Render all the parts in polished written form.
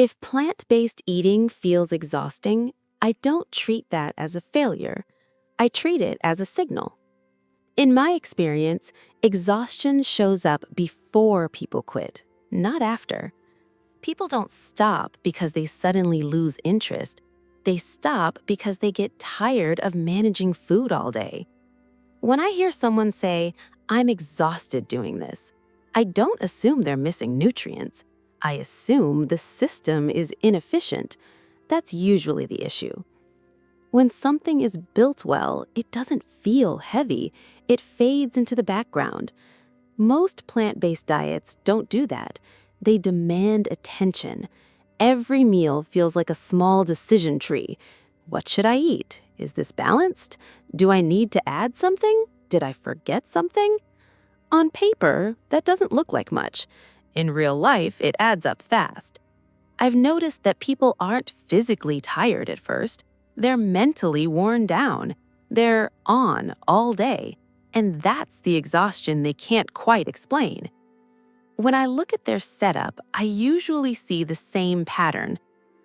If plant-based eating feels exhausting, I don't treat that as a failure. I treat it as a signal. In my experience, exhaustion shows up before people quit, not after. People don't stop because they suddenly lose interest. They stop because they get tired of managing food all day. When I hear someone say, "I'm exhausted doing this," I don't assume they're missing nutrients. I assume the system is inefficient. That's usually the issue. When something is built well, it doesn't feel heavy. It fades into the background. Most plant-based diets don't do that. They demand attention. Every meal feels like a small decision tree. What should I eat? Is this balanced? Do I need to add something? Did I forget something? On paper, that doesn't look like much. In real life, it adds up fast. I've noticed that people aren't physically tired at first. They're mentally worn down. They're on all day. And that's the exhaustion they can't quite explain. When I look at their setup, I usually see the same pattern.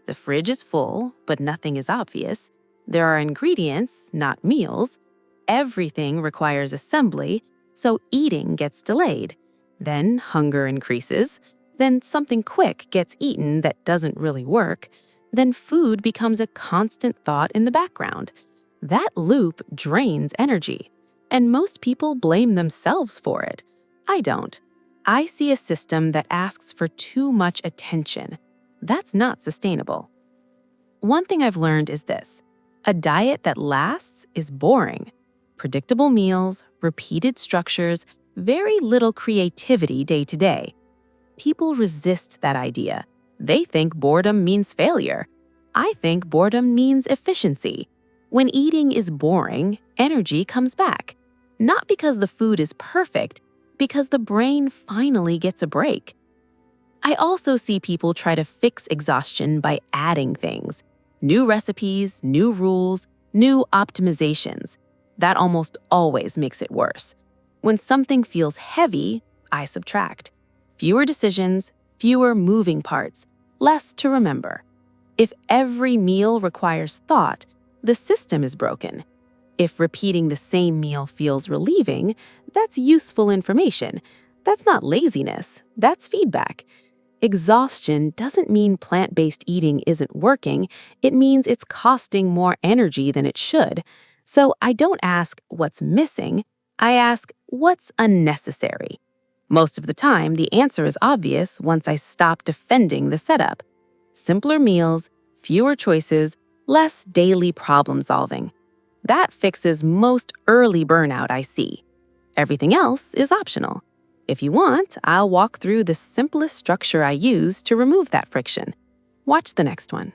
The fridge is full, but nothing is obvious. There are ingredients, not meals. Everything requires assembly, so eating gets delayed. Then hunger increases. Then something quick gets eaten that doesn't really work. Then food becomes a constant thought in the background. That loop drains energy. And most people blame themselves for it. I don't. I see a system that asks for too much attention. That's not sustainable. One thing I've learned is this: a diet that lasts is boring. Predictable meals, repeated structures, very little creativity day to day. People resist that idea. They think boredom means failure. I think boredom means efficiency. When eating is boring, energy comes back. Not because the food is perfect, because the brain finally gets a break. I also see people try to fix exhaustion by adding things. New recipes, new rules, new optimizations. That almost always makes it worse. When something feels heavy, I subtract. Fewer decisions, fewer moving parts, less to remember. If every meal requires thought, the system is broken. If repeating the same meal feels relieving, that's useful information. That's not laziness, that's feedback. Exhaustion doesn't mean plant-based eating isn't working, it means it's costing more energy than it should. So I don't ask what's missing, I ask what's unnecessary. Most of the time, the answer is obvious once I stop defending the setup. Simpler meals, fewer choices, less daily problem solving. That fixes most early burnout I see. Everything else is optional. If you want, I'll walk through the simplest structure I use to remove that friction. Watch the next one.